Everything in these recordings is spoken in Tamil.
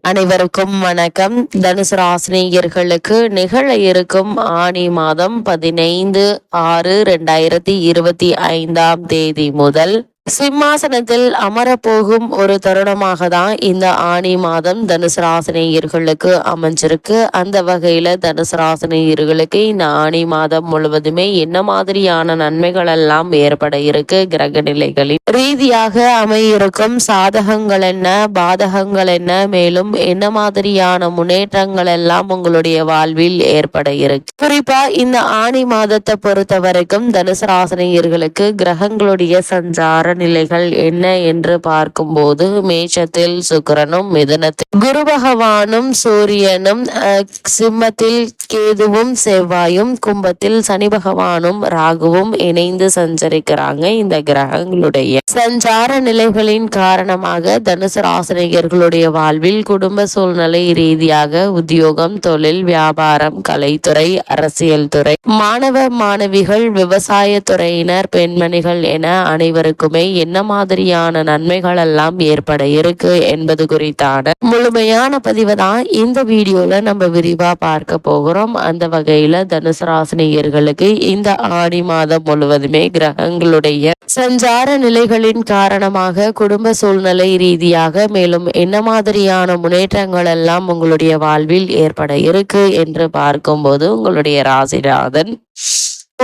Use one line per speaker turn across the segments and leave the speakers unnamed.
அனைவருக்கும் வணக்கம். தனுசு ராசினியர்களுக்கு நிகழ இருக்கும் ஆனி மாதம் 15/6/2025 முதல் சிம்மாசனத்தில் அமரப்போகும் ஒரு தருணமாக தான் இந்த ஆனி மாதம் தனுசு ராசினியர்களுக்கு அமைஞ்சிருக்கு. அந்த வகையில தனுசு ராசினியர்களுக்கு இந்த ஆனி மாதம் முழுவதுமே என்ன மாதிரியான நன்மைகள் எல்லாம் ஏற்பட இருக்கு, கிரக நிலைகளின் ரீதியாக அமையிருக்கும் சாதகங்கள் என்ன, பாதகங்கள் என்ன, மேலும் என்ன மாதிரியான முன்னேற்றங்கள் எல்லாம் உங்களுடைய வாழ்வில் ஏற்பட இருக்கு. குறிப்பா இந்த ஆனி மாதத்தை பொறுத்த வரைக்கும் தனுசு ராசினியர்களுக்கு கிரகங்களுடைய சஞ்சார நிலைகள் என்ன என்று பார்க்கும்போது மேஷத்தில் சுக்கிரனும், மிதுனத்தில் குரு பகவானும், சூரியனும், சிம்மத்தில் கேதுவும் செவ்வாயும், கும்பத்தில் சனி பகவானும் ராகுவும் இணைந்து சஞ்சரிக்கிறாங்க. இந்த கிரகங்களுடைய சஞ்சார நிலைகளின் காரணமாக தனுசு ராசினியர்களுடைய வாழ்வில் குடும்ப சூழ்நிலை ரீதியாக உத்தியோகம், தொழில், வியாபாரம், கலைத்துறை, அரசியல் துறை, மாணவ மாணவிகள், விவசாய துறையினர், பெண்மணிகள் என அனைவருக்குமே என்ன மாதிரியான நன்மைகள் எல்லாம் ஏற்பட இருக்கு என்பது குறித்தான முழுமையான பதிவை தான் இந்த வீடியோல நம்ம விரிவா பார்க்க போகிறோம். அந்த வகையில தனுசு ராசினியர்களுக்கு இந்த ஆடி மாதம் முழுவதுமே கிரகங்களுடைய சஞ்சார நிலைகளின் காரணமாக குடும்ப சூழ்நிலை ரீதியாக மேலும் என்ன மாதிரியான முன்னேற்றங்கள் எல்லாம் உங்களுடைய வாழ்வில் ஏற்பட இருக்கு என்று பார்க்கும்போது உங்களுடைய ராசிநாதன்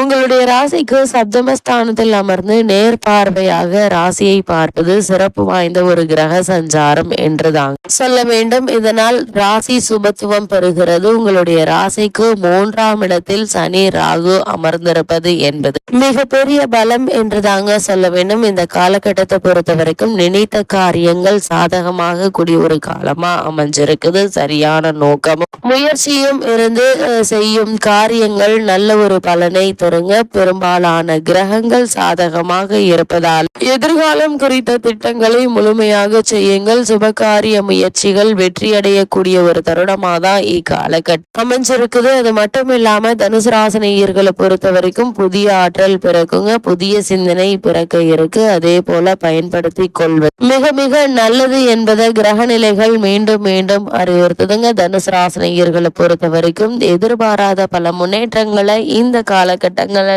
உங்களுடைய ராசிக்கு சப்தமஸ்தானத்தில் அமர்ந்து நேர் பார்வையாக ராசியை பார்ப்பது சிறப்பு வாய்ந்த ஒரு கிரக சஞ்சாரம் என்றுதான் சொல்ல வேண்டும். இதனால் ராசி சுபத்துவம் பெறுகிறது. உங்களுடைய ராசிக்கு 3ஆம் இடத்தில் சனி ராகு அமர்ந்திருப்பது என்பது மிகப்பெரிய பலம் என்றுதாங்க சொல்ல வேண்டும். இந்த காலகட்டத்தை பொறுத்த வரைக்கும் நினைத்த காரியங்கள் சாதகமாக கூடிய ஒரு காலமா அமைஞ்சிருக்குது. சரியான நோக்கமும் முயற்சியும் இருந்து செய்யும் காரியங்கள் நல்ல ஒரு பலனை தருங்க. பெரும்பாலான கிரகங்கள் சாதகமாக இருப்பதால் எதிர்காலம் குறித்த திட்டங்களை முழுமையாக செய்யுங்கள். சுபகாரிய முயற்சிகள் வெற்றியடையக்கூடிய ஒரு தருணமாக தான் இக்காலகட்டம் அமைஞ்சிருக்குது. அது மட்டும் இல்லாம தனுசு ராசினியர்களை பொறுத்த வரைக்கும் புதிய ஆற்றல் பிறக்குங்க, புதிய சிந்தனை பிறக்க இருக்கு. அதே போல பயன்படுத்தி கொள்வது மிக மிக நல்லது என்பதை கிரக நிலைகள் மீண்டும் மீண்டும் அறிவுறுத்துதுங்க. தனுசு ராசினியர்களை பொறுத்த வரைக்கும் எதிர்பாராத பல முன்னேற்றங்களை இந்த காலகட்டங்களை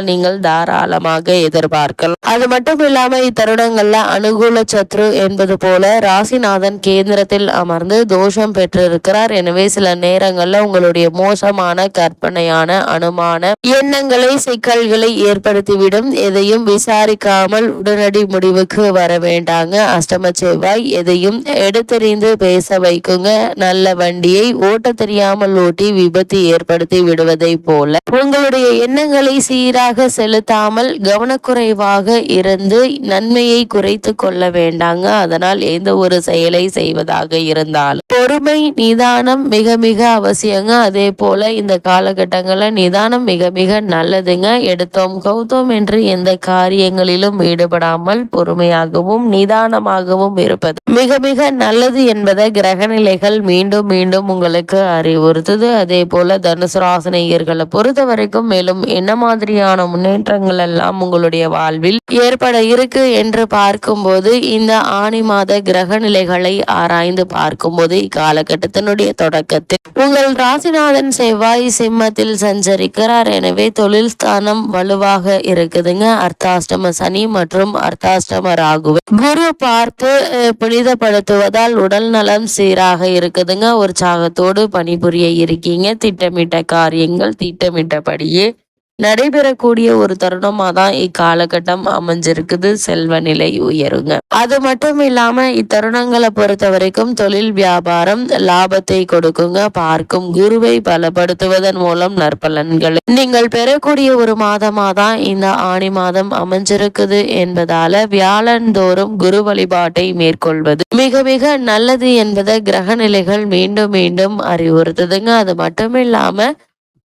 நீங்கள் தாராளமாக எதிர்பார்க்கலாம். அது மட்டும் இல்லாம இத்தருணங்கள்ல அனுகூல சத்ரு என்பது போல ராசிநாதன் கேந்திரத்தில் அமர்ந்து தோஷம் பெற்றிருக்கிறார். எனவே சில நேரங்கள்ல உங்களுடைய மோசமான கற்பனையான அனுமான எண்ணங்களை சிக்கல்களை ஏற்படுத்திவிடும். எதையும் விசாரிக்காமல் உடனடி முடிவுக்கு வர வேண்டாங்க. அஷ்டம செவ்வாய் எதையும் எடுத்தறிந்து பேச வைக்குங்க. நல்ல வண்டியை ஓட்ட தெரியாமல் ஓட்டி விபத்து ஏற்படுத்தி விடுவதை போல உங்களுடைய எண்ணங்களை சீராக செலுத்தாமல் கவனக்குறைவாக இருந்து நன்மையை குறைத்து கொள்ள வேண்டாங்க. அதனால் எந்த ஒரு செயலை செய்வதாக இருந்தாலும் பொறுமை, நிதானம் மிக மிக அவசியங்க. அதே போல இந்த காலகட்டங்கள்ல நிதானம் மிக மிக நல்லதுங்க. எடுத்தோம் கௌத்தோம் என்று எந்த காரியங்களிலும் ஈடுபடாமல் பொறுமையாகவும் நிதானமாகவும் இருப்பது மிக மிக நல்லது என்பதை கிரகநிலைகள் மீண்டும் மீண்டும் உங்களுக்கு அறிவுறுத்துது. அதே போல தனுசு ராசினியர்களை பொறுத்த வரைக்கும் மேலும் என்ன மாதிரியான முன்னேற்றங்கள் எல்லாம் உங்களுடைய வாழ்வில் ஏற்பட இருக்கு என்று பார்க்கும்போது இந்த ஆனி மாத கிரக நிலைகளை ஆராய்ந்து பார்க்கும்போது இக்காலகட்டத்தினுடைய தொடக்கத்தில் உங்கள் ராசிநாதன் செவ்வாய் சிம்மத்தில் சஞ்சரிக்கிறார். எனவே தொழில் ஸ்தானம் வலுவாக இருக்குதுங்க. அர்த்தாஷ்டம சனி மற்றும் அர்த்தாஷ்டம ராகுவை குரு பார்த்து புனிதப்படுத்துவதால் உடல் நலம் சீராக இருக்குதுங்க. உற்சாகத்தோடு பணிபுரிய இருக்கீங்க. திட்டமிட்ட காரியங்கள் திட்டமிட்டபடியே நடைபெறக்கூடிய ஒரு தருணமா தான் இக்காலகட்டம் அமைஞ்சிருக்குது. செல்வ நிலை உயருங்க. அது மட்டும் இல்லாம இத்தருணங்களை பொறுத்த வரைக்கும் தொழில் வியாபாரம் லாபத்தை கொடுக்குங்க. பார்க்கும் குருவை பலப்படுத்துவதன் மூலம் நற்பலன்களை நீங்கள் பெறக்கூடிய ஒரு மாதமா தான் இந்த ஆனி மாதம் அமைஞ்சிருக்குது என்பதால வியாழந்தோறும் குரு வழிபாட்டை மேற்கொள்வது மிக மிக நல்லது என்பதை கிரக நிலைகள் மீண்டும் மீண்டும் அறிவுறுத்துதுங்க. அது மட்டும் இல்லாம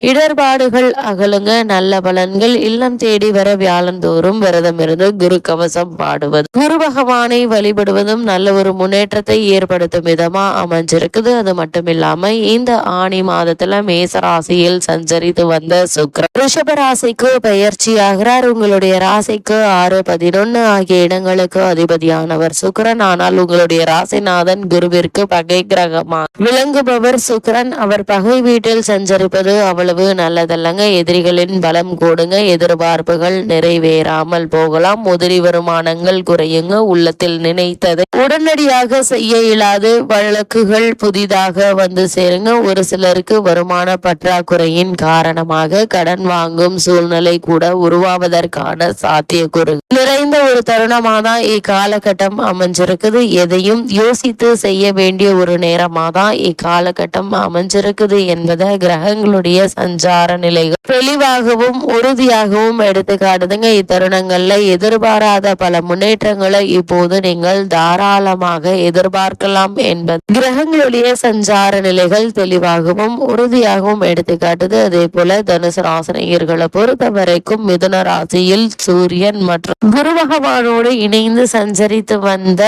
இடர்பாடுகள் அகலுங்க, நல்ல பலன்கள் இல்லம் தேடி வர வியாழந்தோறும் விரதம் இருந்து குரு கவசம் பாடுவது, குரு பகவானை வழிபடுவதும் நல்ல ஒரு முன்னேற்றத்தை ஏற்படுத்தும் விதமா அமைஞ்சிருக்குது. அது மட்டும் இல்லாம இந்த ஆணி மாதத்துல மேசராசியில் சஞ்சரித்து வந்த சுக்கிரன் ரிஷப ராசிக்கு பயிற்சி ஆகிறார். உங்களுடைய ராசிக்கு 6, 11 ஆகிய இடங்களுக்கு அதிபதியானவர் சுக்கிரன். ஆனால் உங்களுடைய ராசிநாதன் குருவிற்கு பகை கிரகமா விளங்குபவர் சுக்கிரன். அவர் பகை வீட்டில் சஞ்சரிப்பது அவ்வளவு நல்லதல்லங்க. எதிரிகளின் பலம் கூடுங்க, எதிர்பார்ப்புகள் நிறைவேறாமல் போகலாம், உதிரி வருமானங்கள் குறையுங்க, உள்ளத்தில் நினைத்ததை உடனடியாக செய்ய இயலாது வழக்குகள் புதிதாக வந்து சேருங்க. ஒரு சிலருக்கு வருமான பற்றாக்குறையின் காரணமாக கடன் வாங்கும் சூழ்நிலை கூட உருவாவதற்கான சாத்தியக்கூறு நிறைந்த ஒரு தருணமாக தான் இக்காலகட்டம் அமைஞ்சிருக்குது. எதையும் யோசித்து செய்ய வேண்டிய ஒரு நேரமாக தான் இக்காலகட்டம் அமைஞ்சிருக்குது என்பதை கிரகங்களுடைய சஞ்சார நிலைகள் தெளிவாகவும் உறுதியாகவும் எடுத்து காட்டுதுங்க. இத்தருணங்கள்ல எதிர்பாராத பல முன்னேற்றங்களை இப்போது நீங்கள் தாராளமாக எதிர்பார்க்கலாம் என்பது கிரகங்களுடைய சஞ்சார நிலைகள் தெளிவாகவும் உறுதியாகவும் எடுத்து காட்டுது. அதே போல தனுசு ராசினியர்களை பொறுத்த வரைக்கும் மிதுன ராசியில் சூரியன் மற்றும் குரு பகவானோடு இணைந்து சஞ்சரித்து வந்த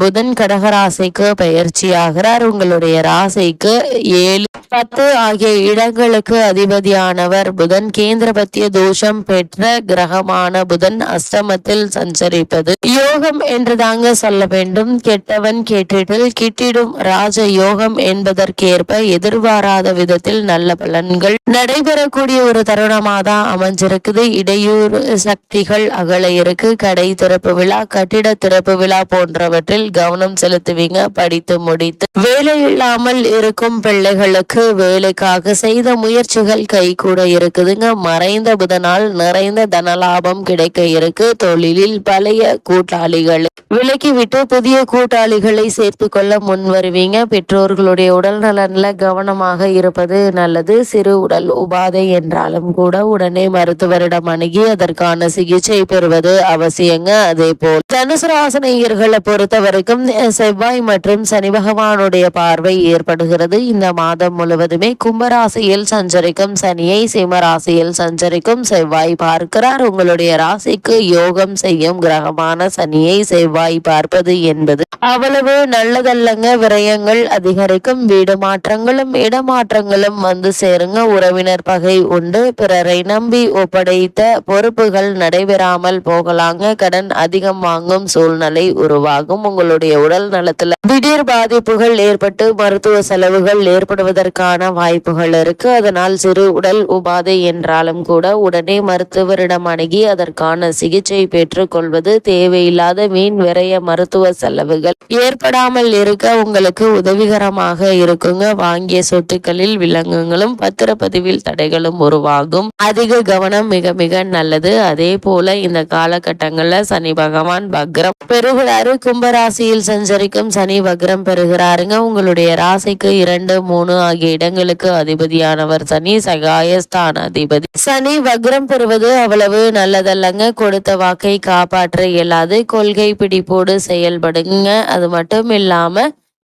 புதன் கடகராசிக்கு பயிற்சியாகிறார். உங்களுடைய ராசிக்கு 7, 10 ஆகிய இடங்களுக்கு அதிபதியானவர் புதன். கேந்திரபத்திய தோஷம் பெற்ற கிரகமான புதன் அஷ்டமத்தில் சஞ்சரிப்பது யோகம் என்று தாங்க சொல்ல வேண்டும். கெட்டவன் கேட்டிடில் கிட்டிடும் ராஜ யோகம் என்பதற்கேற்ப எதிர்பாராத விதத்தில் நல்ல பலன்கள் நடைபெறக்கூடிய ஒரு தருணமாக தான் அமைஞ்சிருக்குது. இடையூறு சக்திகள் அகல இருக்கு. கடை திறப்பு விழா, கட்டிட திறப்பு விழா போன்றவற்றில் கவனம் செலுத்துவீங்க. படித்து முடித்து வேலை இல்லாமல் இருக்கும் பிள்ளைகளுக்கு வேலைக்காக செய்த முயற்சிகள் கை கூட இருக்குதுங்க. மறைந்த புதனால் நிறைந்த தனலாபம் கிடைக்க இருக்கு. தொழிலில் பழைய கூட்டாளிகளை விலக்கிவிட்டு புதிய கூட்டாளிகளை சேர்த்து கொள்ள முன் வருவீங்க. பெற்றோர்களுடைய உடல் நலன்ல கவனமாக இருப்பது நல்லது. சிறு உடல் உபாதை என்றாலும் கூட உடனே மருத்துவரிடம் அணுகி அதற்கான சிகிச்சை பெறுவது அவசியங்க. அதே போல் தனுசு ராசினியர்களை பொறுத்த வரைக்கும் செவ்வாய் மற்றும் சனி பகவானுடைய பார்வை ஏற்படுகிறது. இந்த மாதம் முழுவதுமே கும்பராசியில் சஞ்சரிக்கும் சனியை சிம்மராசியில் சஞ்சரிக்கும் செவ்வாய் பார்க்கிறார். உங்களுடைய ராசிக்கு யோகம் செய்யும் கிரகமான சனியை செவ்வாய் பார்ப்பது என்பது அவ்வளவு நல்லதல்லங்க. விரயங்கள் அதிகரிக்கும், வீடு மாற்றங்களும் இடமாற்றங்களும் வந்து சேருங்க. உறவினர் பகை உண்டு, பிறரை நம்பி ஒப்படைத்த பொறுப்புகள் நடைபெறாமல் போகலாங்க. கடன் அதிகம் வாங்கும் சூழ்நிலை உருவாகும். உங்களுடைய உடல் நலத்துல திடீர் பாதிப்புகள் ஏற்பட்டு மருத்துவ செலவுகள் ஏற்படுவதற்கான வாய்ப்புகள் இருக்கு. அதனால் சிறு உடல் உபாதை என்றாலும் கூட உடனே மருத்துவரிடம் அணுகி அதற்கான சிகிச்சை பெற்றுக் கொள்வது, தேவையில்லாத வீண் விரைய மருத்துவ செலவுகள் ஏற்படாமல் இருக்க உங்களுக்கு உதவிகரமாக இருக்குங்க. வாங்கிய சொத்துக்களில் விலங்குகளும் பத்திரப்பதிவில் தடைகளும் உருவாகும். அதிக கவனம் மிக மிக நல்லது. அதே போல இந்த காலகட்டங்கள்ல சனி பகவான் வக்ரம் பெறுகிறாரு. கும்பராசியில் சஞ்சரிக்கும் சனி வக்ரம் பெறுகிறாருங்க. உங்களுடைய ராசிக்கு 2, 3 ஆகிய இடங்களுக்கு அதிபதியானவர் சனி, சகாயஸ்தான அதிபதி. சனி வக்ரம் பெறுவது அவ்வளவு நல்லதல்லங்க. கொடுத்த வாக்கை காப்பாற்ற இயலாது. கொள்கை பிடிப்போடு செயல்படுங்க. அது மட்டும் இல்லாம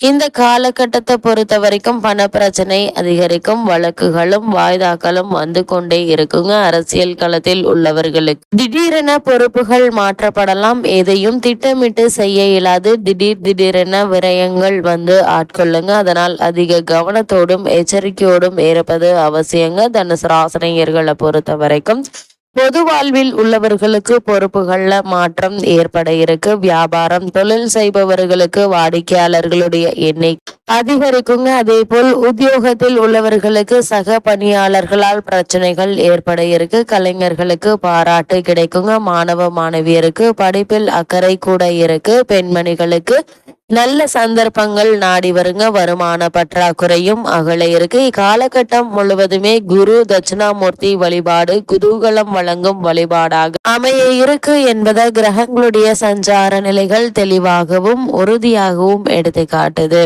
இந்த காலகட்டத்தை பொறுத்த வரைக்கும் பண பிரச்சனை அதிகரிக்கும். வழக்குகளும் வாய்தாக்களும் வந்து கொண்டே இருக்குங்க. அரசியல் களத்தில் உள்ளவர்களுக்கு திடீரென பொறுப்புகள் மாற்றப்படலாம். எதையும் திட்டமிட்டு செய்ய இயலாது. திடீரென விரயங்கள் வந்து ஆட்கொள்ளுங்க. அதனால் அதிக கவனத்தோடும் எச்சரிக்கையோடும் இருப்பது அவசியங்க. தனுசு ராசினியர்களை பொறுத்த வரைக்கும் பொது வாழ்வில் உள்ளவர்களுக்கு பொறுப்புகள்ல மாற்றம் ஏற்பட இருக்கு. வியாபாரம் தொழில் செய்பவர்களுக்கு வாடிக்கையாளர்களுடைய எண்ணிக்கை அதிகரிக்குங்க. அதே போல் உத்தியோகத்தில் உள்ளவர்களுக்கு சக பணியாளர்களால் பிரச்சனைகள் ஏற்பட இருக்கு. கலைஞர்களுக்கு பாராட்டு கிடைக்குங்க. மாணவ மாணவியருக்கு படிப்பில் அக்கறை கூட இருக்கு. பெண்மணிகளுக்கு நல்ல சந்தர்ப்பங்கள் நாடி வருங்க. வருமான பற்றாக்குறையும் அகல இருக்கு. இக்காலகட்டம் முழுவதுமே குரு தட்சிணாமூர்த்தி வழிபாடு குதூகலம் வழங்கும் வழிபாடாக அமைய இருக்கு என்பதை கிரகங்களுடைய சஞ்சார நிலைகள் தெளிவாகவும் உறுதியாகவும் எடுத்து காட்டுது.